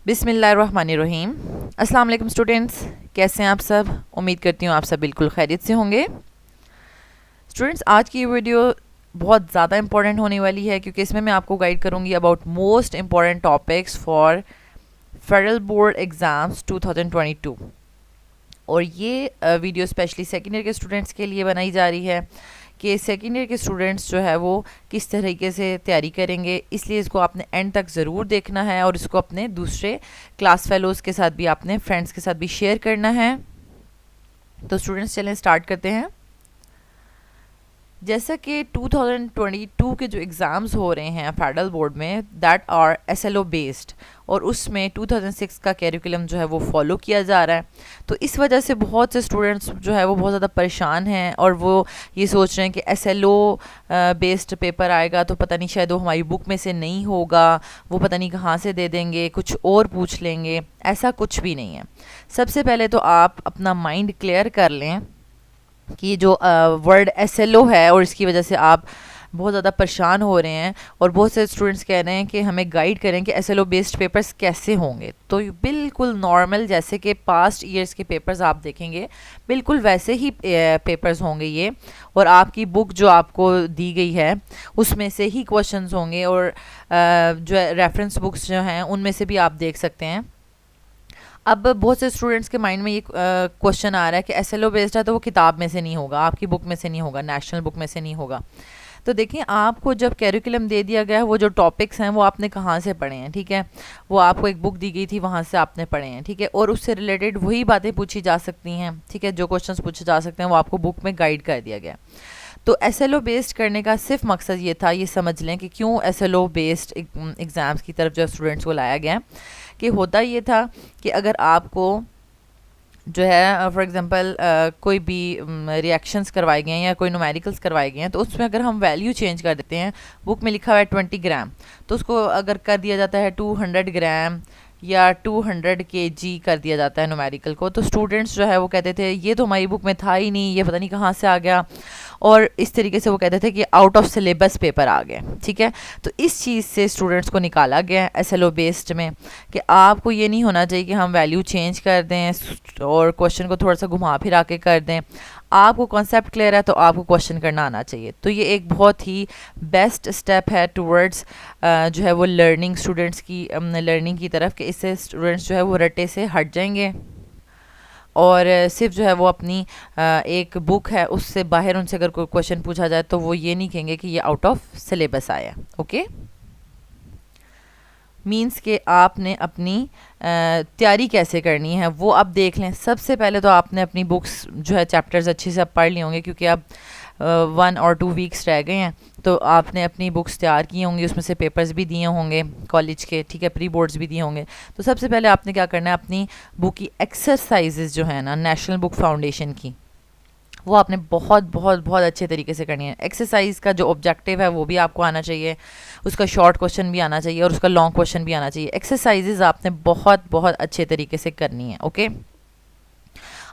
बिस्मिल्लाहिर्रहमानिर्रहीम। अस्सलाम वालेकुम स्टूडेंट्स, कैसे हैं आप सब? उम्मीद करती हूँ आप सब बिल्कुल खैरियत से होंगे। स्टूडेंट्स, आज की ये वीडियो बहुत ज़्यादा इंपॉर्टेंट होने वाली है क्योंकि इसमें मैं आपको गाइड करूँगी about most important topics for federal board exams 2022। और ये वीडियो स्पेशली सेकेंड ईयर के स्टूडेंट्स के लिए बनाई जा रही है कि सेकेंड ईयर के स्टूडेंट्स जो है वो किस तरीके से तैयारी करेंगे, इसलिए इसको आपने एंड तक ज़रूर देखना है और इसको अपने दूसरे क्लास फेलोज़ के साथ भी, अपने फ्रेंड्स के साथ भी शेयर करना है। तो स्टूडेंट्स, चलें स्टार्ट करते हैं। जैसा कि 2022 के जो एग्ज़ाम्स हो रहे हैं फेडरल बोर्ड में, दैट आर SLO बेस्ड, और उसमें 2006 का कैरिकुलम जो है वो फॉलो किया जा रहा है। तो इस वजह से बहुत से स्टूडेंट्स जो है वो बहुत ज़्यादा परेशान हैं और वो ये सोच रहे हैं कि SLO बेस्ड पेपर आएगा तो पता नहीं शायद वो हमारी बुक में से नहीं होगा, वो पता नहीं कहाँ से दे देंगे, कुछ और पूछ लेंगे। ऐसा कुछ भी नहीं है। सबसे पहले तो आप अपना माइंड क्लियर कर लें कि जो वर्ड SLO है और इसकी वजह से आप बहुत ज़्यादा परेशान हो रहे हैं और बहुत से स्टूडेंट्स कह रहे हैं कि हमें गाइड करें कि SLO बेस्ड पेपर्स कैसे होंगे। तो बिल्कुल नॉर्मल जैसे कि पास्ट ईयर्स के पेपर्स आप देखेंगे, बिल्कुल वैसे ही पेपर्स होंगे ये, और आपकी बुक जो आपको दी गई है उसमें से ही क्वेश्चंस होंगे, और जो रेफरेंस बुक्स जो हैं उनमें से भी आप देख सकते हैं। अब बहुत से स्टूडेंट्स के माइंड में ये क्वेश्चन आ रहा है कि SLO बेस्ड है तो वो किताब में से नहीं होगा, आपकी बुक में से नहीं होगा, नेशनल बुक में से नहीं होगा। तो देखिए, आपको जब कैरिकुलम दे दिया गया है, वो जो टॉपिक्स हैं वो आपने कहाँ से पढ़े हैं, ठीक है, वो आपको एक बुक दी गई थी, वहाँ से आपने पढ़े हैं, ठीक है, और उससे रिलेटेड वही बातें पूछी जा सकती हैं, ठीक है, जो क्वेश्चंस पूछे जा सकते हैं वो आपको बुक में गाइड कर दिया गया। तो SLO बेस्ड करने का सिर्फ मकसद ये था, ये समझ लें कि क्यों SLO बेस्ड एग्ज़ाम्स की तरफ जो स्टूडेंट्स को लाया गया, कि होता ये था कि अगर आपको जो है फॉर एग्जांपल कोई भी रिएक्शंस करवाए गए हैं या कोई न्यूमेरिकल्स करवाए गए हैं, तो उसमें अगर हम वैल्यू चेंज कर देते हैं, बुक में लिखा हुआ है 20 ग्राम, तो उसको अगर कर दिया जाता है 200 ग्राम या 200 kg कर दिया जाता है न्यूमेरिकल को, तो स्टूडेंट्स जो है वो कहते थे ये तो हमारी बुक में था ही नहीं, ये पता नहीं कहाँ से आ गया, और इस तरीके से वो कहते थे कि आउट ऑफ सिलेबस पेपर आ गए, ठीक है। तो इस चीज़ से स्टूडेंट्स को निकाला गया SLO बेस्ड में कि आपको ये नहीं होना चाहिए कि हम वैल्यू चेंज कर दें और क्वेश्चन को थोड़ा सा घुमा फिरा के कर दें। आपको कॉन्सेप्ट क्लियर है तो आपको क्वेश्चन करना आना चाहिए। तो ये एक बहुत ही बेस्ट स्टेप है टूवर्ड्स जो है वो लर्निंग, स्टूडेंट्स की लर्निंग की तरफ, कि इससे स्टूडेंट्स जो है वो रट्टे से हट जाएंगे और सिर्फ जो है वो अपनी एक बुक है उससे बाहर उनसे अगर कोई क्वेश्चन पूछा जाए तो वो ये नहीं कहेंगे कि ये आउट ऑफ सिलेबस आया। ओके, मीन्स के आपने अपनी तैयारी कैसे करनी है वो अब देख लें। सबसे पहले तो आपने अपनी बुक्स जो है चैप्टर्स अच्छे से अब पढ़ लिए होंगे, क्योंकि अब 1 और 2 वीक्स रह गए हैं, तो आपने अपनी बुक्स तैयार की होंगी, उसमें से पेपर्स भी दिए होंगे कॉलेज के, ठीक है, प्री बोर्ड्स भी दिए होंगे। तो सबसे पहले आपने क्या करना है, अपनी बुक की एक्सरसाइजेज जो है ना नेशनल बुक फाउंडेशन की, वो आपने बहुत बहुत बहुत अच्छे तरीके से करनी है। एक्सरसाइज का जो ऑब्जेक्टिव है वो भी आपको आना चाहिए, उसका शॉर्ट क्वेश्चन भी आना चाहिए और उसका लॉन्ग क्वेश्चन भी आना चाहिए। एक्सरसाइजेज आपने बहुत बहुत अच्छे तरीके से करनी है। ओके,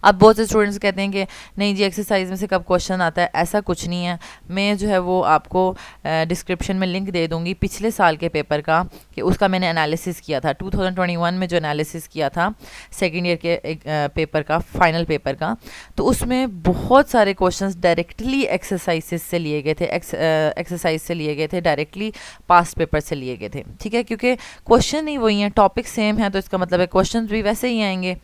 अब बहुत से स्टूडेंट्स कहते हैं कि नहीं जी एक्सरसाइज में से कब क्वेश्चन आता है, ऐसा कुछ नहीं है। मैं जो है वो आपको डिस्क्रिप्शन में लिंक दे दूंगी पिछले साल के पेपर का, कि उसका मैंने एनालिसिस किया था 2021 में, जो एनालिसिस किया था सेकेंड ईयर के पेपर का, फाइनल पेपर का। तो उसमें बहुत सारे क्वेश्चंस डायरेक्टली एक्सरसाइज से लिए गए थे, एक्सरसाइज से लिए गए थे, डायरेक्टली पास्ट पेपर से लिए गए थे, ठीक है, क्योंकि क्वेश्चन ही वही हैं, टॉपिक सेम है, तो इसका मतलब है क्वेश्चन भी वैसे ही आएंगे।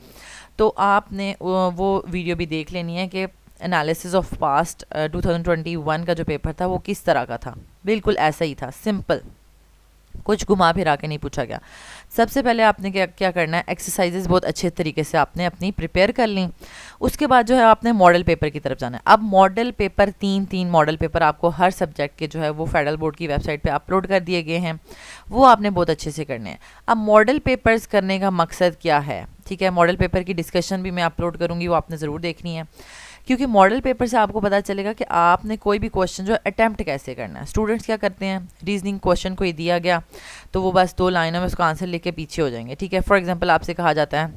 तो आपने वो वीडियो भी देख लेनी है कि एनालिसिस ऑफ पास्ट 2021 का जो पेपर था वो किस तरह का था। बिल्कुल ऐसा ही था, सिंपल, कुछ घुमा फिरा के नहीं पूछा गया। सबसे पहले आपने क्या करना है, एक्सरसाइजेस बहुत अच्छे तरीके से आपने अपनी प्रिपेयर कर ली। उसके बाद जो है आपने मॉडल पेपर की तरफ जाना है। अब मॉडल पेपर, तीन मॉडल पेपर आपको हर सब्जेक्ट के जो है वो फेडरल बोर्ड की वेबसाइट पे अपलोड कर दिए गए हैं, वो आपने बहुत अच्छे से करने हैं। अब मॉडल पेपर्स करने का मकसद क्या है, ठीक है, मॉडल पेपर की डिस्कशन भी मैं अपलोड करूँगी, वो आपने ज़रूर देखनी है, क्योंकि मॉडल पेपर से आपको पता चलेगा कि आपने कोई भी क्वेश्चन जो अटैम्प्ट कैसे करना है। स्टूडेंट्स क्या करते हैं, रीजनिंग क्वेश्चन कोई दिया गया तो वो बस 2 लाइनों में उसका आंसर लिख के पीछे हो जाएंगे, ठीक है। फॉर एग्जांपल आपसे कहा जाता है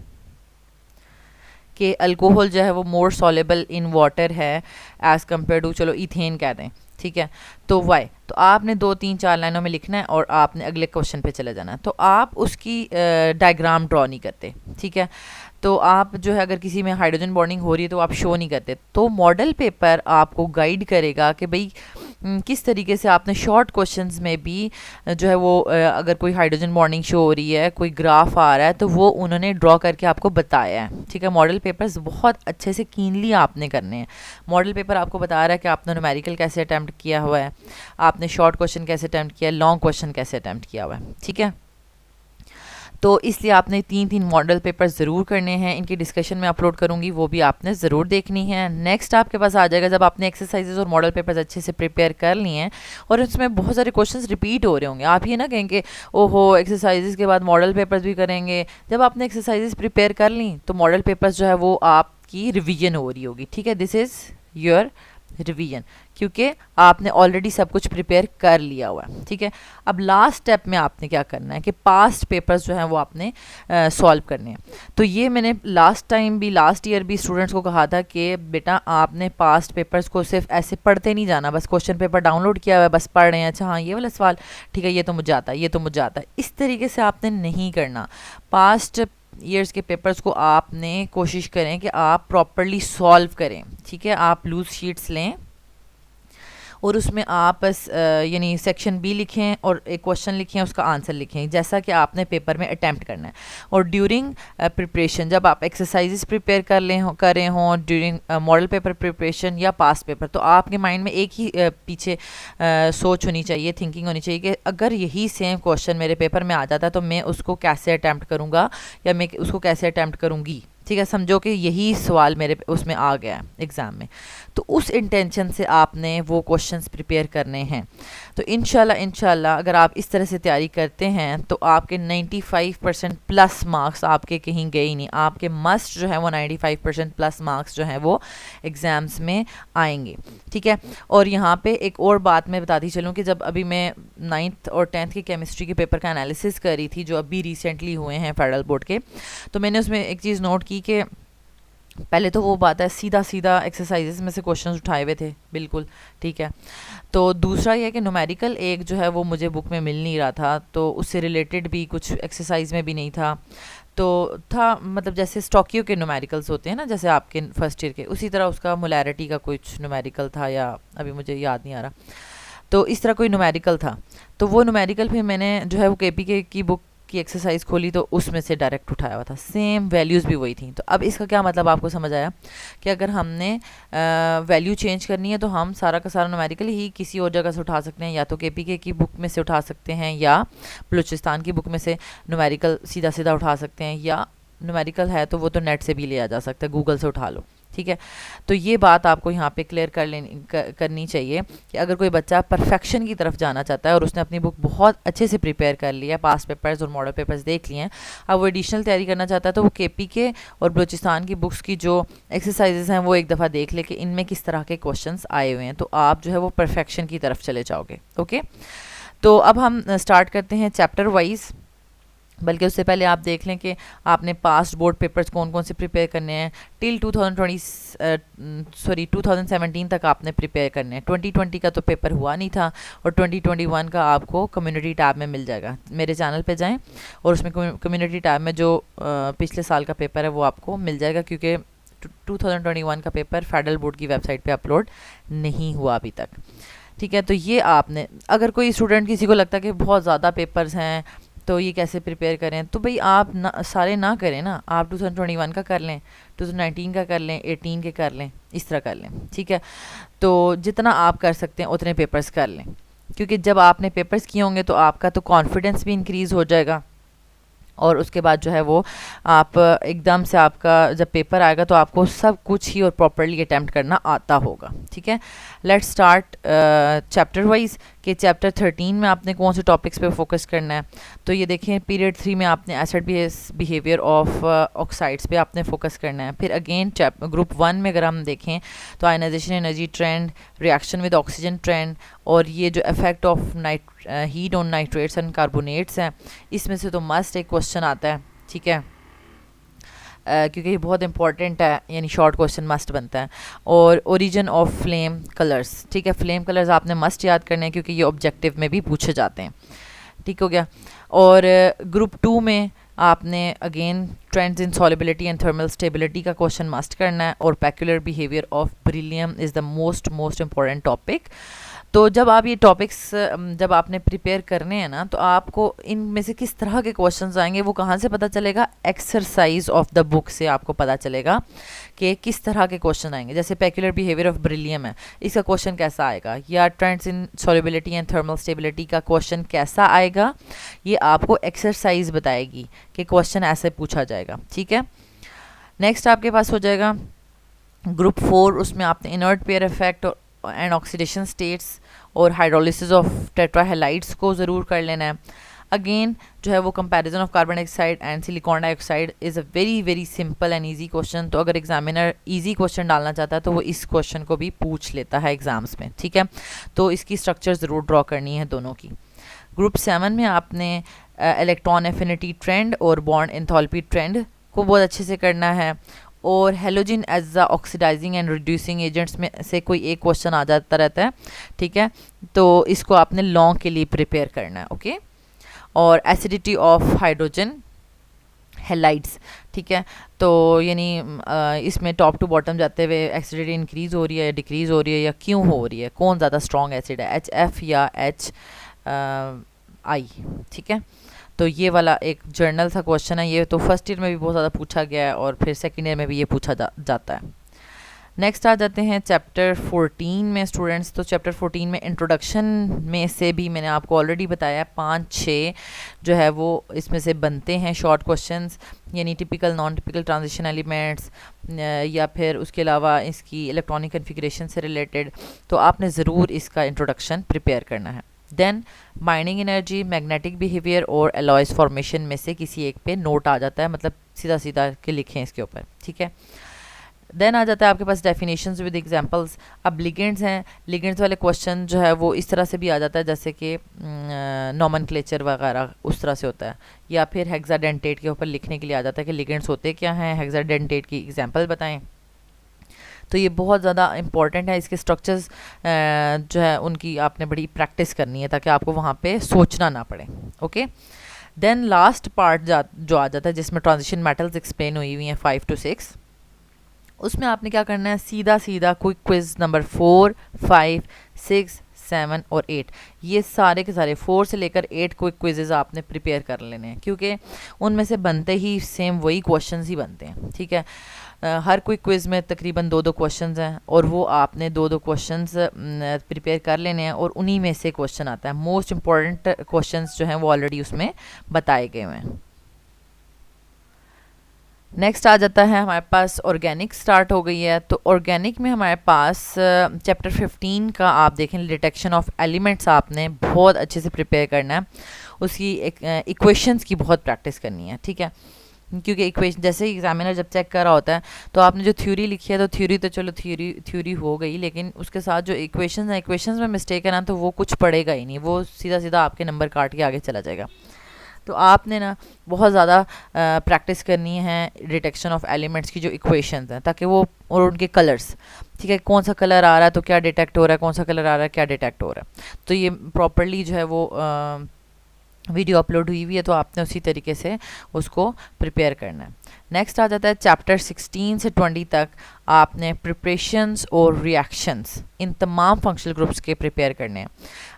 कि अल्कोहल जो है वो मोर सॉलेबल इन वाटर है एज़ कम्पेयर टू, चलो इथेन कह दें, ठीक है। तो वाई, तो आपने 2 3 4 लाइनों में लिखना है और आपने अगले क्वेश्चन पे चले जाना है। तो आप उसकी डायग्राम ड्रॉ नहीं करते, ठीक है। तो आप जो है अगर किसी में हाइड्रोजन बॉन्डिंग हो रही है तो आप शो नहीं करते। तो मॉडल पेपर आपको गाइड करेगा कि भाई किस तरीके से आपने शॉर्ट क्वेश्चंस में भी जो है वो अगर कोई हाइड्रोजन बॉन्डिंग शो हो रही है, कोई ग्राफ आ रहा है, तो वो उन्होंने ड्रॉ करके आपको बताया है, ठीक है। मॉडल पेपर्स बहुत अच्छे से कीनली आपने करने हैं। मॉडल पेपर आपको बता रहा है कि आपने न्यूमेरिकल कैसे अटैम्प्ट किया हुआ है, आपने शॉर्ट क्वेश्चन कैसे अटैम्प्ट किया है, लॉन्ग क्वेश्चन कैसे अटैम्प्ट किया हुआ है, ठीक है। तो इसलिए आपने 3 मॉडल पेपर ज़रूर करने हैं। इनकी डिस्कशन में अपलोड करूँगी, वो भी आपने ज़रूर देखनी है। नेक्स्ट आपके पास आ जाएगा जब आपने एक्सरसाइजेज और मॉडल पेपर्स अच्छे से प्रिपेयर कर लिए हैं और उसमें बहुत सारे क्वेश्चंस रिपीट हो रहे होंगे। आप ये ना कहेंगे ओहो एक्सरसाइजेज के बाद मॉडल पेपर्स भी करेंगे। जब आपने एक्सरसाइजेज प्रिपेयर कर ली तो मॉडल पेपर्स जो है वो आपकी रिविजन हो रही होगी, ठीक है। दिस इज़ योर रिवीजन, क्योंकि आपने ऑलरेडी सब कुछ प्रिपेयर कर लिया हुआ है, ठीक है। अब लास्ट स्टेप में आपने क्या करना है कि पास्ट पेपर्स जो हैं वो आपने सॉल्व करने हैं। तो ये मैंने लास्ट टाइम भी, लास्ट ईयर भी स्टूडेंट्स को कहा था कि बेटा आपने पास्ट पेपर्स को सिर्फ ऐसे पढ़ते नहीं जाना, बस क्वेश्चन पेपर डाउनलोड किया हुआ है, बस पढ़ रहे हैं, अच्छा हाँ ये वाला सवाल ठीक है, ये तो मुझे आता है, ये तो मुझे आता है। इस तरीके से आपने नहीं करना। पास्ट ईयर्स के पेपर्स को आपने कोशिश करें कि आप प्रॉपरली सॉल्व करें, ठीक है। आप लूज शीट्स लें और उसमें आप यानी सेक्शन बी लिखें और एक क्वेश्चन लिखें, उसका आंसर लिखें जैसा कि आपने पेपर में अटैम्प्ट करना है। और ड्यूरिंग प्रिपरेशन जब आप एक्सरसाइजेस प्रिपेयर कर रहे हों ड्यूरिंग मॉडल पेपर प्रिपरेशन या पास्ट पेपर, तो आपके माइंड में एक ही पीछे सोच होनी चाहिए, थिंकिंग होनी चाहिए कि अगर यही सेम क्वेश्चन मेरे पेपर में आ जाता है तो मैं उसको कैसे अटैम्प्ट करूँगा या मैं उसको कैसे अटैम्प्ट करूँगी, ठीक है। समझो कि यही सवाल मेरे उसमें आ गया है एग्ज़ाम में, तो उस इंटेंशन से आपने वो क्वेश्चंस प्रिपेयर करने हैं। तो इंशाल्लाह अगर आप इस तरह से तैयारी करते हैं तो आपके 95% प्लस मार्क्स आपके कहीं गए ही नहीं। आपके मस्ट जो है वो 95% प्लस मार्क्स जो हैं वो एग्ज़ाम्स में आएंगे, ठीक है। और यहाँ पे एक और बात मैं बताती चलूँ कि जब अभी मैं 9th और 10th की केमिस्ट्री के पेपर का एनालिसिस कर रही थी जो अभी रिसेंटली हुए हैं फेडरल बोर्ड के, तो मैंने उसमें एक चीज़ नोट की कि पहले तो वो बात है सीधा एक्सरसाइजेस में से क्वेश्चंस उठाए हुए थे बिल्कुल, ठीक है। तो दूसरा ये है कि न्यूमेरिकल एक जो है वो मुझे बुक में मिल नहीं रहा था, तो उससे रिलेटेड भी कुछ एक्सरसाइज में भी नहीं था। तो था मतलब जैसे स्टॉकियो के न्यूमेरिकल्स होते हैं ना, जैसे आपके फर्स्ट ईयर के, उसी तरह उसका मोलैरिटी का कुछ न्यूमेरिकल था या अभी मुझे याद नहीं आ रहा। तो इस तरह कोई न्यूमेरिकल था, तो वो न्यूमेरिकल फिर मैंने जो है वो केपीके की बुक की एक्सरसाइज खोली तो उसमें से डायरेक्ट उठाया हुआ था, सेम वैल्यूज़ भी वही थी। तो अब इसका क्या मतलब आपको समझ आया कि अगर हमने वैल्यू चेंज करनी है तो हम सारा का सारा न्यूमेरिकल ही किसी और जगह से उठा सकते हैं, या तो केपीके की बुक में से उठा सकते हैं या बलूचिस्तान की बुक में से न्यूमेरिकल सीधा उठा सकते हैं, या न्यूमेरिकल है तो वो तो नेट से भी लिया जा सकता है, गूगल से उठा लो, ठीक है। तो ये बात आपको यहाँ पे क्लियर करनी चाहिए कि अगर कोई बच्चा परफेक्शन की तरफ जाना चाहता है और उसने अपनी बुक बहुत अच्छे से प्रिपेयर कर लिया है, पास्ट पेपर्स और मॉडल पेपर्स देख लिए हैं, अब वो एडिशनल तैयारी करना चाहता है तो वो केपीके और बलूचिस्तान की बुक्स की जो एक्सरसाइजेज हैं वो एक दफ़ा देख ले कि इनमें किस तरह के क्वेश्चंस आए हुए हैं, तो आप जो है वो परफेक्शन की तरफ चले जाओगे। ओके, तो अब हम स्टार्ट करते हैं चैप्टर वाइज। बल्कि उससे पहले आप देख लें कि आपने पास्ट बोर्ड पेपर्स कौन कौन से प्रिपेयर करने हैं टिल 2017 तक आपने प्रिपेयर करने हैं। 2020 का तो पेपर हुआ नहीं था और 2021 का आपको कम्युनिटी टैब में मिल जाएगा। मेरे चैनल पे जाएं और उसमें कम्युनिटी टैब में जो पिछले साल का पेपर है वो आपको मिल जाएगा, क्योंकि 2021 का पेपर फेडरल बोर्ड की वेबसाइट पे अपलोड नहीं हुआ अभी तक, ठीक है। तो ये आपने, अगर कोई स्टूडेंट किसी को लगता है कि बहुत ज़्यादा पेपर्स हैं तो ये कैसे प्रिपेयर करें, तो भाई आप सारे ना करें ना, आप 2021 का कर लें, 2019 का कर लें, 18 के कर लें, इस तरह कर लें, ठीक है। तो जितना आप कर सकते हैं उतने पेपर्स कर लें, क्योंकि जब आपने पेपर्स किए होंगे तो आपका तो कॉन्फिडेंस भी इंक्रीज़ हो जाएगा और उसके बाद जो है वो आप एकदम से आपका जब पेपर आएगा तो आपको सब कुछ ही और प्रॉपरली अटैम्प्ट करना आता होगा, ठीक है। लेट्स स्टार्ट चैप्टर वाइज कि चैप्टर 13 में आपने कौन से टॉपिक्स पे फोकस करना है। तो ये देखें पीरियड 3 में आपने acid base behaviour of oxides पे आपने फोकस करना है। फिर अगेन ग्रुप 1 में अगर हम देखें तो ionization energy trend, reaction with oxygen trend, और ये जो effect of heat on nitrates and carbonates हैं, इसमें से तो मस्ट एक क्वेश्चन आता है, ठीक है। क्योंकि ये बहुत इंपॉर्टेंट है, यानी शॉर्ट क्वेश्चन मस्ट बनता है। और ओरिजिन ऑफ फ्लेम कलर्स, ठीक है, फ्लेम कलर्स आपने मस्ट याद करने हैं क्योंकि ये ऑब्जेक्टिव में भी पूछे जाते हैं। ठीक हो गया। और ग्रुप 2 में आपने again trends in solubility and thermal stability का क्वेश्चन मस्ट करना है, और peculiar behaviour of beryllium is the most important topic. तो जब आप ये टॉपिक्स जब आपने प्रिपेयर करने हैं ना, तो आपको इनमें से किस तरह के क्वेश्चंस आएंगे वो कहाँ से पता चलेगा? एक्सरसाइज ऑफ द बुक से आपको पता चलेगा कि किस तरह के क्वेश्चन आएंगे। जैसे पेक्युलर बिहेवियर ऑफ बेरिलियम है, इसका क्वेश्चन कैसा आएगा, या trends in solubility and thermal stability का क्वेश्चन कैसा आएगा, ये आपको एक्सरसाइज बताएगी कि क्वेश्चन ऐसे पूछा जाएगा। ठीक है, नेक्स्ट आपके पास हो जाएगा ग्रुप 4, उसमें आपने inert pair effect and oxidation states और हाइड्रोलिसिस ऑफ टेट्राहेलाइड्स को ज़रूर कर लेना है। अगेन जो है वो comparison of carbon dioxide and silicon dioxide is a very simple and easy question. तो अगर एग्जामिनर इजी क्वेश्चन डालना चाहता है तो वो इस क्वेश्चन को भी पूछ लेता है एग्जाम्स में। ठीक है, तो इसकी स्ट्रक्चर ज़रूर ड्रॉ करनी है दोनों की। ग्रुप 7 में आपने इलेक्ट्रॉन एफिनिटी ट्रेंड और बॉन्ड एंथैल्पी ट्रेंड को बहुत अच्छे से करना है। और halogen as the oxidizing and reducing agents में से कोई एक क्वेश्चन आ जाता रहता है। ठीक है, तो इसको आपने लॉन्ग के लिए प्रिपेयर करना है। ओके, और एसिडिटी ऑफ हाइड्रोजन हेलाइड्स, ठीक है, तो यानी इसमें टॉप टू बॉटम जाते हुए एसिडिटी इंक्रीज़ हो रही है, डिक्रीज़ हो रही है, या क्यों हो रही है, कौन ज़्यादा स्ट्रॉन्ग एसिड है, HF या HI। ठीक है, तो ये वाला एक जर्नल था क्वेश्चन है, ये तो फर्स्ट ईयर में भी बहुत ज़्यादा पूछा गया है और फिर सेकेंड ईयर में भी ये पूछा जाता है। नेक्स्ट आ जाते हैं चैप्टर 14 में स्टूडेंट्स। तो चैप्टर 14 में इंट्रोडक्शन में से भी मैंने आपको ऑलरेडी बताया 5-6 जो है वो इसमें से बनते हैं शॉर्ट क्वेश्चंस, यानी typical non typical transition elements, या फिर उसके अलावा इसकी इलेक्ट्रॉनिक कन्फिग्रेशन से रिलेटेड। तो आपने ज़रूर इसका इंट्रोडक्शन प्रिपेयर करना है। Then mining energy, magnetic behaviour और एलॉयज फॉर्मेशन में से किसी एक पे नोट आ जाता है, मतलब सीधा सीधा के लिखें इसके ऊपर। ठीक है, देन आ जाता है आपके पास डेफिनेशंस विद एग्जांपल्स। अब लिगेंड्स हैं, लिगेंड्स वाले क्वेश्चन जो है वो इस तरह से भी आ जाता है जैसे कि नॉमेनक्लेचर वगैरह उस तरह से होता है, या फिर हेक्साडेंटेट के ऊपर लिखने के लिए आ जाता है कि लिगेंड्स होते क्या हैं, हेक्साडेंटेट की एग्जांपल बताएं। तो ये बहुत ज़्यादा इंपॉर्टेंट है, इसके स्ट्रक्चर्स जो है उनकी आपने बड़ी प्रैक्टिस करनी है ताकि आपको वहाँ पे सोचना ना पड़े। ओके, देन लास्ट पार्ट जो आ जाता है जिसमें ट्रांजिशन मेटल्स एक्सप्लेन हुई हुई हैं 5 to 6, उसमें आपने क्या करना है, सीधा सीधा क्विक क्विज नंबर 4, 5, 6, 7 और 8, ये सारे के सारे 4 से लेकर 8 क्विक क्विजेज आपने प्रिपेयर कर लेने हैं, क्योंकि उनमें से बनते ही सेम वही क्वेश्चंस ही बनते हैं। ठीक है, हर क्विक क्विज में तकरीबन 2-2 क्वेश्चंस हैं और वो आपने 2-2 क्वेश्चंस प्रिपेयर कर लेने हैं, और उन्हीं में से क्वेश्चन आता है। मोस्ट इंपॉर्टेंट क्वेश्चंस जो हैं वो ऑलरेडी उसमें बताए गए हुए हैं। नेक्स्ट आ जाता है हमारे पास ऑर्गेनिक स्टार्ट हो गई है। तो ऑर्गेनिक में हमारे पास चैप्टर 15 का आप देखें, डिटेक्शन ऑफ एलिमेंट्स आपने बहुत अच्छे से प्रिपेयर करना है, उसकी इक्वेशंस की बहुत प्रैक्टिस करनी है। ठीक है, क्योंकि इक्वेशन जैसे एग्जामिनर जब चेक कर रहा होता है तो आपने जो थ्योरी लिखी है तो थ्योरी तो चलो थ्योरी हो गई, लेकिन उसके साथ जो इक्वेशंस हैं, इक्वेशंस में मिस्टेक है ना तो वो कुछ पड़ेगा ही नहीं, वो सीधा सीधा आपके नंबर काट के आगे चला जाएगा। तो आपने ना बहुत ज़्यादा प्रैक्टिस करनी है डिटेक्शन ऑफ एलिमेंट्स की जो इक्वेशंस हैं, ताकि वो और उनके कलर्स, ठीक है, कौन सा कलर आ रहा है तो क्या डिटेक्ट हो रहा है, कौन सा कलर आ रहा है क्या डिटेक्ट हो रहा है। तो ये प्रॉपरली जो है वो वीडियो अपलोड हुई है, तो आपने उसी तरीके से उसको प्रिपेयर करना है। नेक्स्ट आ जाता है चैप्टर 16 से 20 तक आपने प्रिपरेशंस और रिएक्शंस इन तमाम फंक्शनल ग्रुप्स के प्रिपेयर करने हैं।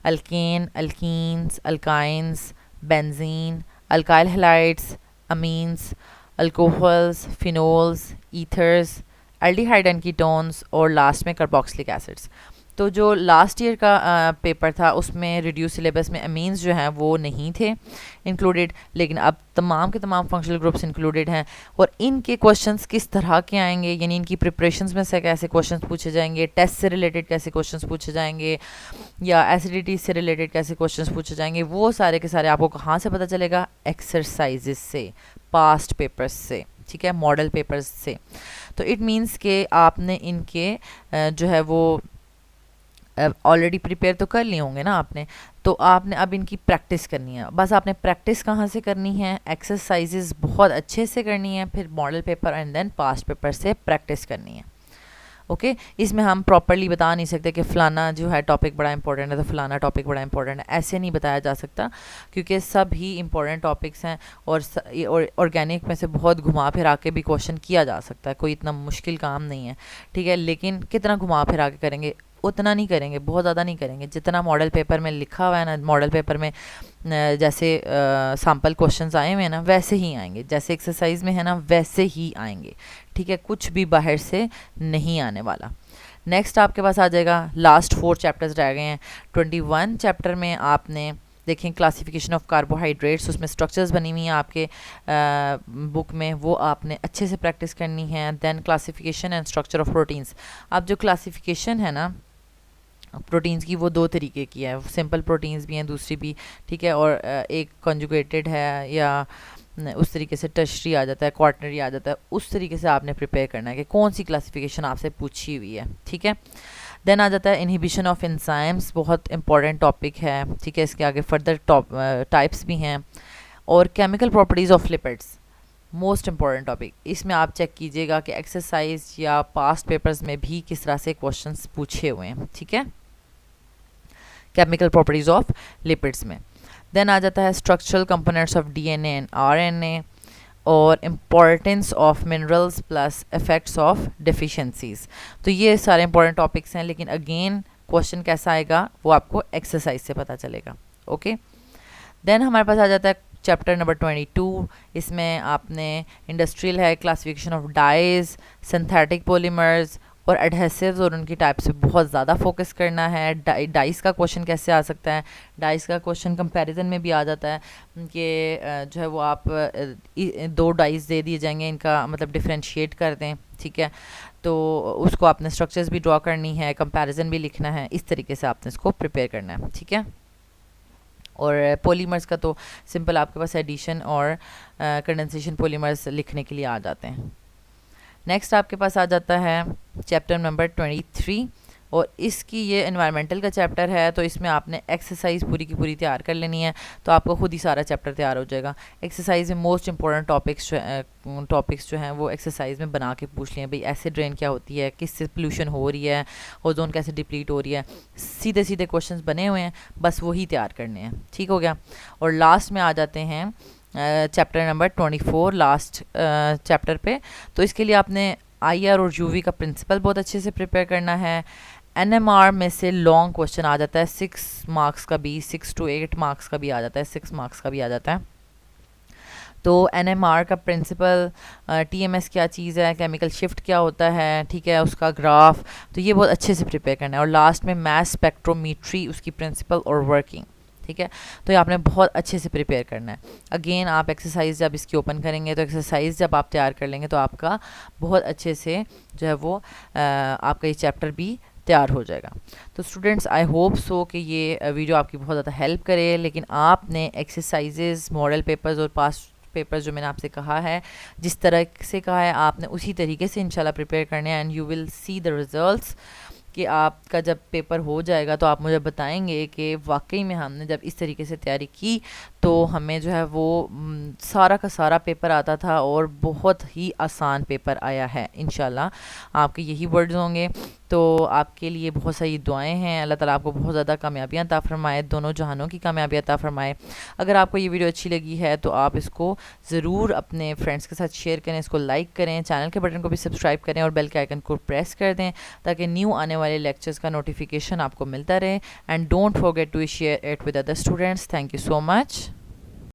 Alkane, alkenes, alkynes, benzene, alkyl halides, amines, alcohols, phenols, ethers, aldehyde and ketones और लास्ट में कार्बोक्सिलिक एसिड्स। तो जो लास्ट ईयर का पेपर था उसमें रिड्यूस सिलेबस में अमीन्स जो हैं वो नहीं थे इंक्लूडेड, लेकिन अब तमाम के तमाम फंक्शनल ग्रुप्स इंक्लूडेड हैं। और इनके क्वेश्चंस किस तरह के आएंगे, यानी इनकी प्रिपरेशंस में से कैसे क्वेश्चंस पूछे जाएंगे, टेस्ट से रिलेटेड कैसे क्वेश्चंस पूछे जाएंगे, या एसिडिटी से रिलेटेड कैसे क्वेश्चंस पूछे जाएंगे, वो सारे के सारे आपको कहाँ से पता चलेगा, एक्सरसाइजेस से, पास्ट पेपर्स से, ठीक है, मॉडल पेपर्स से। तो इट मीन्स के आपने इनके जो है वो ऑलरेडी प्रिपेयर तो कर लिए होंगे ना आपने, तो आपने अब इनकी प्रैक्टिस करनी है। बस आपने प्रैक्टिस कहाँ से करनी है, एक्सरसाइजेज बहुत अच्छे से करनी है, फिर model paper and then past paper से प्रैक्टिस करनी है। ओके इसमें हम प्रॉपरली बता नहीं सकते कि फ़लाना जो है टॉपिक बड़ा इंपॉर्टेंट है तो फ़लाना टॉपिक बड़ा इंपॉर्टेंट है, ऐसे नहीं बताया जा सकता, क्योंकि सब ही इंपॉर्टेंट टॉपिक्स हैं और ऑर्गेनिक में से बहुत घुमा फिरा के भी क्वेश्चन किया जा सकता है, कोई इतना मुश्किल काम नहीं है। ठीक है, लेकिन कितना घुमा फिरा के करेंगे, उतना नहीं करेंगे, बहुत ज़्यादा नहीं करेंगे, जितना मॉडल पेपर में लिखा हुआ है ना, मॉडल पेपर में जैसे सैम्पल क्वेश्चंस आए हुए हैं ना वैसे ही आएंगे, जैसे एक्सरसाइज में है ना वैसे ही आएंगे। ठीक है, कुछ भी बाहर से नहीं आने वाला। नेक्स्ट आपके पास आ जाएगा, लास्ट 4 चैप्टर्स रह गए हैं। 21 चैप्टर में आपने देखें क्लासिफिकेशन ऑफ कार्बोहाइड्रेट्स, उसमें स्ट्रक्चर्स बनी हुई हैं आपके बुक में, वो आपने अच्छे से प्रैक्टिस करनी है। Then classification and structure of proteins. अब जो क्लासिफिकेशन है ना प्रोटीन्स की वो 2 तरीके की है, सिंपल प्रोटीन्स भी हैं दूसरी भी, ठीक है, और एक कॉन्जुगेटेड है या उस तरीके से टर्शरी आ जाता है, क्वार्टनरी आ जाता है, उस तरीके से आपने प्रिपेयर करना है कि कौन सी क्लासिफिकेशन आपसे पूछी हुई है। ठीक है, देन आ जाता है इनहिबिशन ऑफ एंजाइम्स, बहुत इंपॉर्टेंट टॉपिक है। ठीक है, इसके आगे फर्दर टाइप्स भी हैं, और chemical properties of lipids, most important topic. इसमें आप चेक कीजिएगा कि एक्सरसाइज या पास्ट पेपर्स में भी किस तरह से क्वेश्चंस पूछे हुए हैं। ठीक है, केमिकल प्रॉपर्टीज ऑफ लिपिड्स में। देन आ जाता है structural components of DNA and RNA, और importance of minerals plus effects of deficiencies. तो ये सारे इंपॉर्टेंट टॉपिक्स हैं, लेकिन अगेन क्वेश्चन कैसा आएगा वो आपको एक्सरसाइज से पता चलेगा। ओके, देन हमारे पास आ जाता है चैप्टर नंबर 22। इसमें आपने इंडस्ट्रियल है, classification of dyes, synthetic polymers और एडहेसिव्स और उनकी टाइप से बहुत ज़्यादा फोकस करना है। डाइस का क्वेश्चन कैसे आ सकता है, डाइस का क्वेश्चन कंपैरिजन में भी आ जाता है कि जो है वो आप 2 डाइस दे दिए जाएंगे, इनका मतलब डिफ्रेंशिएट कर दें। ठीक है, तो उसको आपने स्ट्रक्चर्स भी ड्रॉ करनी है, कंपैरिजन भी लिखना है, इस तरीके से आपने इसको प्रिपेयर करना है। ठीक है, और पॉलीमर्स का तो सिंपल आपके पास एडिशन और कंडेंसेशन पॉलीमर्स लिखने के लिए आ जाते हैं। नेक्स्ट आपके पास आ जाता है चैप्टर नंबर 23, और इसकी ये एनवायरनमेंटल का चैप्टर है, तो इसमें आपने एक्सरसाइज पूरी की पूरी तैयार कर लेनी है, तो आपको खुद ही सारा चैप्टर तैयार हो जाएगा। एक्सरसाइज में मोस्ट इंपॉर्टेंट टॉपिक्स जो हैं वो एक्सरसाइज में बना के पूछ लिए, भाई एसिड रेन क्या होती है, किससे पोल्यूशन हो रही है, ओजोन कैसे डिप्लीट हो रही है, सीधे सीधे क्वेश्चन बने हुए हैं, बस वही तैयार करने हैं। ठीक हो गया, और लास्ट में आ जाते हैं चैप्टर नंबर 24, लास्ट चैप्टर पे। तो इसके लिए आपने IR और UV का प्रिंसिपल बहुत अच्छे से प्रिपेयर करना है। NMR में से लॉन्ग क्वेश्चन आ जाता है, 6 मार्क्स का भी, 6 to 8 मार्क्स का भी आ जाता है, 6 मार्क्स का भी आ जाता है। तो NMR का प्रिंसिपल, TMS क्या चीज़ है, केमिकल शिफ्ट क्या होता है, ठीक है, उसका ग्राफ, तो ये बहुत अच्छे से प्रिपेयर करना है। और लास्ट में मैस स्पेक्ट्रोमीट्री, उसकी प्रिंसिपल और वर्किंग। ठीक है, तो ये आपने बहुत अच्छे से प्रिपेयर करना है। अगेन आप एक्सरसाइज जब इसकी ओपन करेंगे, तो एक्सरसाइज जब आप तैयार कर लेंगे तो आपका बहुत अच्छे से जो है वो आपका ये चैप्टर भी तैयार हो जाएगा। तो स्टूडेंट्स, आई होप सो कि ये वीडियो आपकी बहुत ज़्यादा हेल्प करे, लेकिन आपने एक्सरसाइजेज, मॉडल पेपर्स और पास्ट पेपर्स जो मैंने आपसे कहा है, जिस तरह से कहा है, आपने उसी तरीके से इंशाल्लाह प्रिपेयर करने हैं, and you will see the results कि आपका जब पेपर हो जाएगा तो आप मुझे बताएंगे कि वाकई में हमने जब इस तरीके से तैयारी की तो हमें जो है वो सारा का सारा पेपर आता था और बहुत ही आसान पेपर आया है। इंशाल्लाह आपके यही वर्ड्स होंगे। तो आपके लिए बहुत सारी दुआएं हैं, अल्लाह ताला आपको बहुत ज़्यादा कामयाबियाँ अता फरमाए, दोनों जहानों की कामयाबी अता फरमाए। अगर आपको ये वीडियो अच्छी लगी है तो आप इसको ज़रूर अपने फ्रेंड्स के साथ शेयर करें, इसको लाइक करें, चैनल के बटन को भी सब्सक्राइब करें और बेल के आइकन को प्रेस कर दें ताकि न्यू आने वाले लेक्चर्स का नोटिफिकेशन आपको मिलता रहे। And don't forget to share it with other students. Thank you so much.